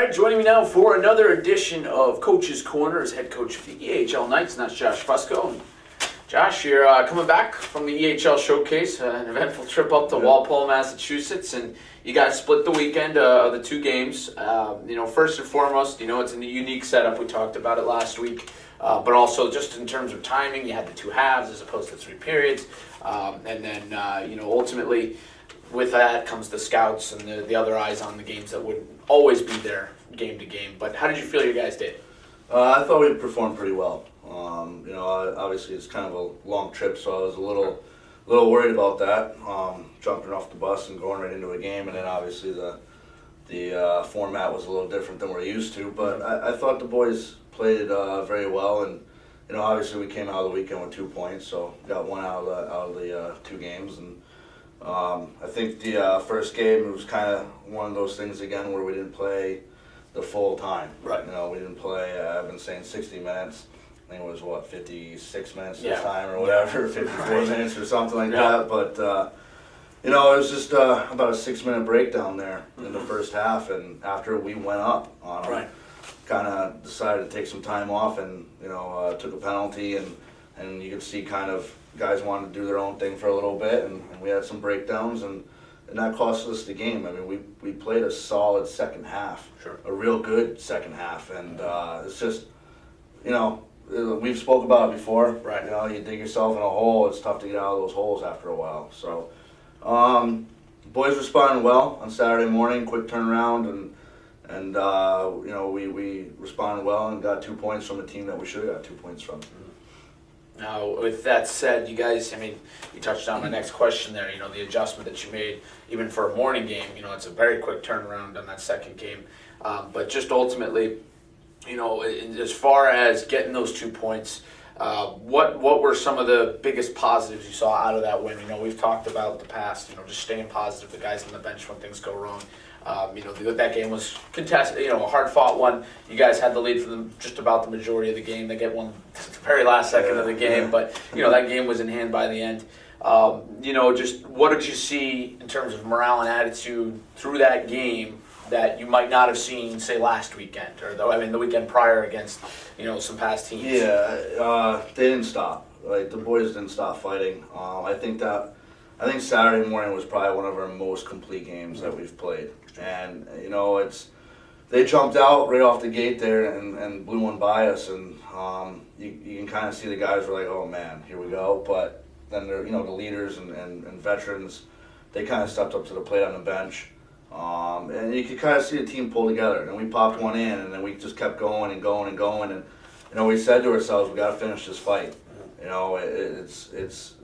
right, joining me now for another edition of Coach's Corner is head coach of the EHL Knights, and that's Josh Fusco. And Josh, you're coming back from the EHL Showcase, an eventful trip up to Walpole, Massachusetts, and you guys split the weekend of the two games. First and foremost, it's in a unique setup. We talked about it last week, but also just in terms of timing, you had the two halves as opposed to three periods, and then ultimately with that comes the scouts and the other eyes on the games that wouldn't always be there game to game. But how did you feel you guys did? I thought we performed pretty well. Obviously it's kind of a long trip, so I was a little worried about that, jumping off the bus and going right into a game, and then obviously the format was a little different than we're used to. But I thought the boys played very well, and obviously we came out of the weekend with 2 points, so got one out of the two games. And I think the first game, it was kind of one of those things again where we didn't play the full time. Right. We didn't play, I've been saying 60 minutes. I think it was, 56 minutes this Yeah. time or whatever, 54 Right. minutes or something like Yeah. that. But, it was just about a 6-minute breakdown there in the first half. And after we went up on them, Right. kind of decided to take some time off and, took a penalty. And you could see kind of guys wanted to do their own thing for a little bit. And we had some breakdowns. And that cost us the game. I mean, we played a solid second half. Sure. A real good second half. And it's just, we've spoke about it before. Right. You dig yourself in a hole, it's tough to get out of those holes after a while. So, boys responded well on Saturday morning, quick turnaround, and we responded well and got 2 points from a team that we should have got 2 points from. Now, with that said, you guys, you touched on my next question there, the adjustment that you made, even for a morning game, it's a very quick turnaround on that second game. But just ultimately, as far as getting those 2 points, what were some of the biggest positives you saw out of that win? We've talked about the past, just staying positive, the guys on the bench when things go wrong. That game was contested, a hard-fought one. You guys had the lead for just about the majority of the game. They get one at the very last second of the game, but, that game was in hand by the end. Just what did you see in terms of morale and attitude through that game that you might not have seen, say, last weekend or the weekend prior against, some past teams? Yeah, they didn't stop. Like, the boys didn't stop fighting. I think Saturday morning was probably one of our most complete games that we've played. And, they jumped out right off the gate there and blew one by us. And you can kind of see the guys were like, oh, man, here we go. But then, the leaders and veterans, they kind of stepped up to the plate on the bench. And you could kind of see the team pull together. And we popped one in, and then we just kept going and going and going. And, we said to ourselves, we got to finish this fight. It's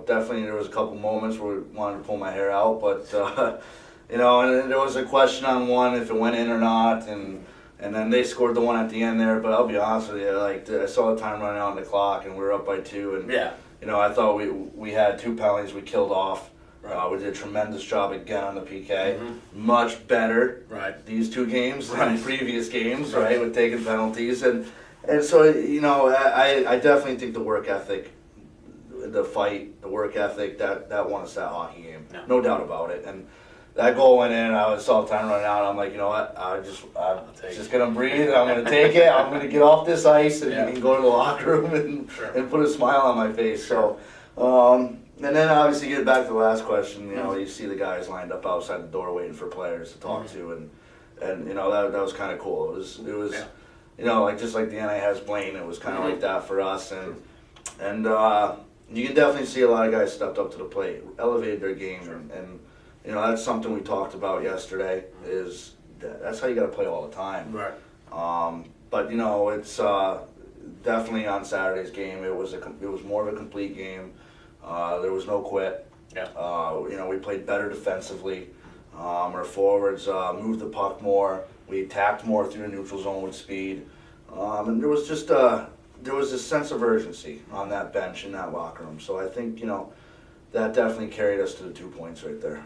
definitely there was a couple moments where we wanted to pull my hair out, but and there was a question on one if it went in or not, and then they scored the one at the end there. But I'll be honest with you, I saw the time running out on the clock, and we were up by 2, and I thought we had 2 penalties we killed off. Right. We did a tremendous job again on the PK. Much better these 2 games than previous games, right, with taking penalties, and so I definitely think the work ethic. The fight, the work ethic, that won us that hockey game. No doubt about it. And that goal went in, I saw the time running out, I'm like, you know what, I'm just going to breathe, I'm going to take it, I'm going to get off this ice and go to the locker room and put a smile on my face. So, and then obviously get back to the last question, you see the guys lined up outside the door waiting for players to talk to, and that was kind of cool. It was just like the NA has Blaine, it was kind of like that for us, and you can definitely see a lot of guys stepped up to the plate, elevated their game, and that's something we talked about yesterday. Is that's how you got to play all the time. Right. But it's definitely on Saturday's game. It was more of a complete game. There was no quit. Yeah. We played better defensively. Our forwards moved the puck more. We attacked more through the neutral zone with speed, and there was just there was a sense of urgency on that bench in that locker room. So I think, that definitely carried us to the 2 points right there.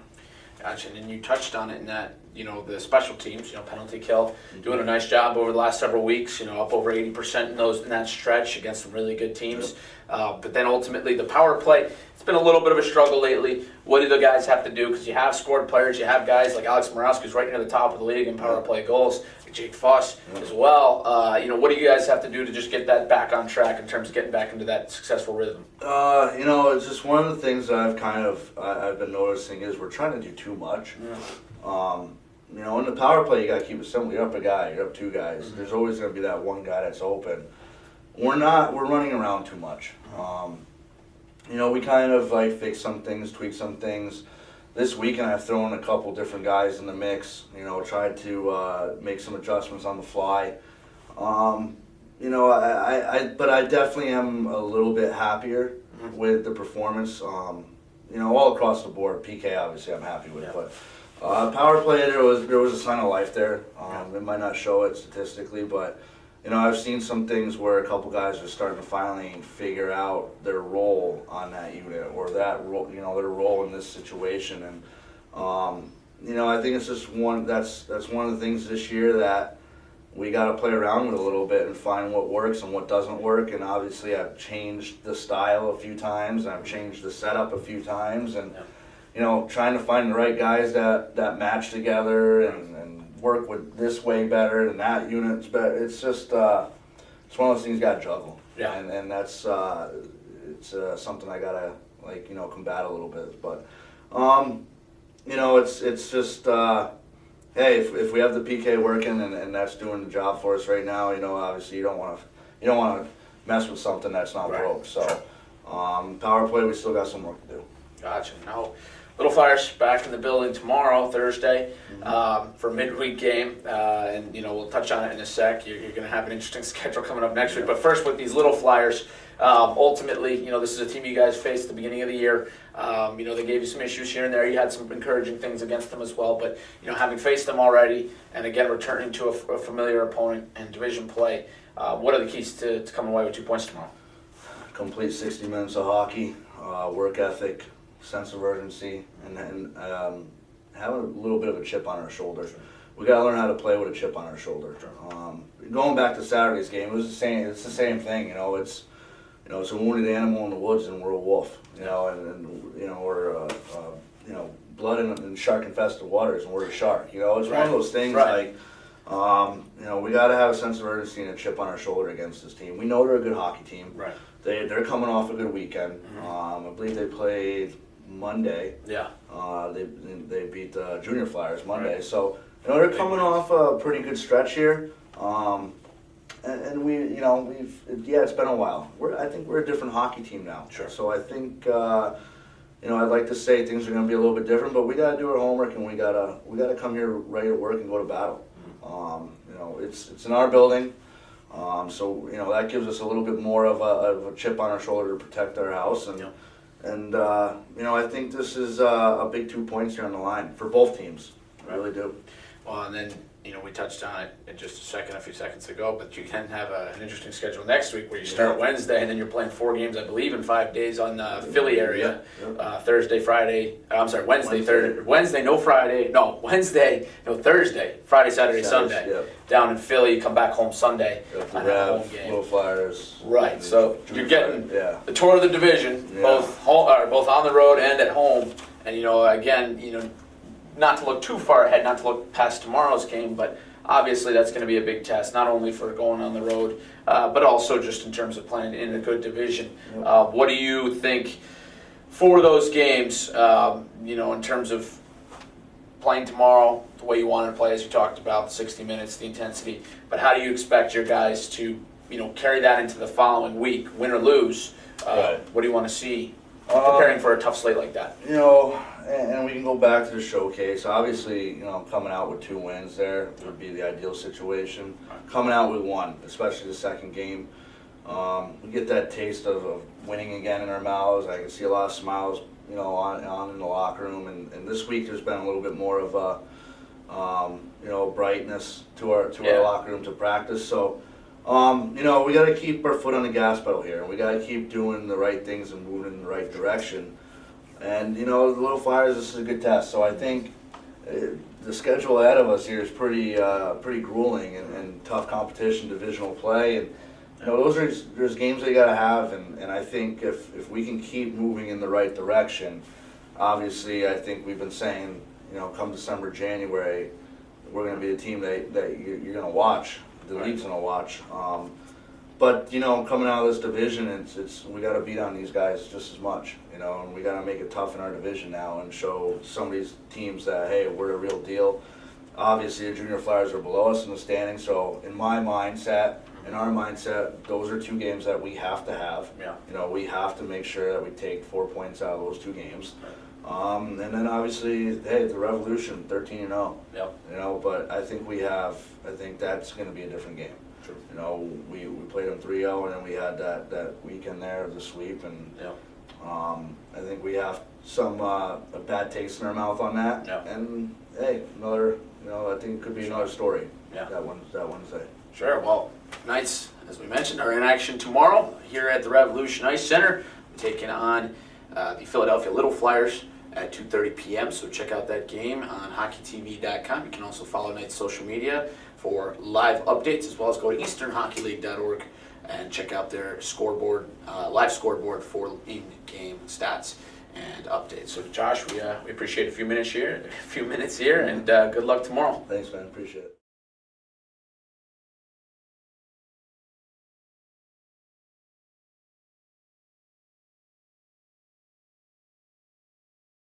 Gotcha, and you touched on it in that, the special teams, penalty kill, doing a nice job over the last several weeks, up over 80% in that stretch against some really good teams. Yep. But then ultimately the power play, it's been a little bit of a struggle lately. What do the guys have to do? Because you have scored players, you have guys like Alex Morawski, who's right near the top of the league in power play goals. Jake Foss as well. What do you guys have to do to just get that back on track in terms of getting back into that successful rhythm? It's just one of the things that I've been noticing is we're trying to do too much. In the power play, you got to keep it simple. You're up a guy, you're up two guys. Mm-hmm. There's always going to be that one guy that's open. We're running around too much. We kind of like fix some things, tweak some things. This weekend I've thrown a couple different guys in the mix, tried to make some adjustments on the fly. But I definitely am a little bit happier with the performance. All across the board. PK obviously I'm happy with, but power play there was a sign of life there. It might not show it statistically, but I've seen some things where a couple guys are starting to finally figure out their role on that unit or that role, their role in this situation. And, I think it's just that's one of the things this year that we got to play around with a little bit and find what works and what doesn't work. And obviously I've changed the style a few times and I've changed the setup a few times and, trying to find the right guys that match together and work with this way better and that unit's better. It's just it's one of those things you gotta juggle. Yeah. And that's it's something I gotta combat a little bit. But it's just hey, if we have the PK working and that's doing the job for us right now, obviously you don't want to mess with something that's not broke. So power play, we still got some work to do. Gotcha. Now, Little Flyers back in the building tomorrow, Thursday, for a midweek game, and we'll touch on it in a sec. You're going to have an interesting schedule coming up next week. But first, with these Little Flyers, ultimately, this is a team you guys faced at the beginning of the year. They gave you some issues here and there. You had some encouraging things against them as well. But having faced them already, and again returning to a familiar opponent and division play, what are the keys to coming away with 2 points tomorrow? Complete 60 minutes of hockey, work ethic, sense of urgency, and have a little bit of a chip on our shoulder. We got to learn how to play with a chip on our shoulder. Going back to Saturday's game, it was the same. It's the same thing. It's a wounded animal in the woods, and we're a wolf. We're blood in shark-infested waters, and we're a shark. It's one of those things we got to have a sense of urgency and a chip on our shoulder against this team. We know they're a good hockey team. Right. They're coming off a good weekend. I believe they played Monday. Yeah. They beat the Junior Flyers Monday. Right. So they're coming off a pretty good stretch here. And it's been a while. I think we're a different hockey team now. Sure. So I think I'd like to say things are going to be a little bit different, but we got to do our homework and we got to come here ready to work and go to battle. It's in our building. So that gives us a little bit more of a chip on our shoulder to protect our house, and I think this is a big 2 points here on the line for both teams. I really do. Well, and then we touched on it in just a few seconds ago, but you can have an interesting schedule next week where you start Wednesday and then you're playing 4 games, I believe, in 5 days on the Philly area. Thursday, Friday. Wednesday, no Friday. No, Wednesday, no Thursday. Friday, Saturday, Sunday. Yep. Down in Philly, you come back home Sunday on a home game. Little Flyers. Right. So you're getting the tour of the division, both on the road and at home. And again, not to look too far ahead, not to look past tomorrow's game, but obviously that's going to be a big test, not only for going on the road, but also just in terms of playing in a good division. What do you think for those games, in terms of playing tomorrow, the way you want to play, as you talked about, the 60 minutes, the intensity, but how do you expect your guys to, carry that into the following week, win or lose? What do you want to see preparing for a tough slate like that? And we can go back to the showcase. Obviously, coming out with 2 wins there would be the ideal situation. Coming out with 1, especially the second game, we get that taste of winning again in our mouths. I can see a lot of smiles, on in the locker room. And this week there's been a little bit more of a, brightness to our locker room to practice. So, we got to keep our foot on the gas pedal here. We got to keep doing the right things and moving in the right direction. And the Little Flyers, this is a good test. So I think the schedule ahead of us here is pretty grueling and tough competition, divisional play, and there's games that you got to have. And I think if we can keep moving in the right direction, obviously I think we've been saying come December, January, we're going to be a team that you're going to watch. The Right. league's going to watch. But coming out of this division, it's we got to beat on these guys just as much, and we got to make it tough in our division now and show some of these teams that, hey, we're the real deal. Obviously, the junior Flyers are below us in the standing, so in my mindset, in our mindset, those are 2 games that we have to have. Yeah. We have to make sure that we take 4 points out of those 2 games. And then obviously, hey, the Revolution, 13-0. Yep. But I think that's going to be a different game. True. We played them 3-0, and then we had that weekend there of the sweep, and Yep. I think we have some a bad taste in our mouth on that. Yep. And hey, another, I think it could be another story. Yeah. That Wednesday. Sure. Well, Knights, as we mentioned, are in action tomorrow here at the Revolution Ice Center, taking on the Philadelphia Little Flyers at 2:30 p.m. So check out that game on hockeytv.com. You can also follow Knights social media for live updates, as well as go to easternhockeyleague.org and check out their scoreboard, live scoreboard for in-game stats and updates. So Josh, we appreciate a few minutes here, and good luck tomorrow. Thanks, man. Appreciate it.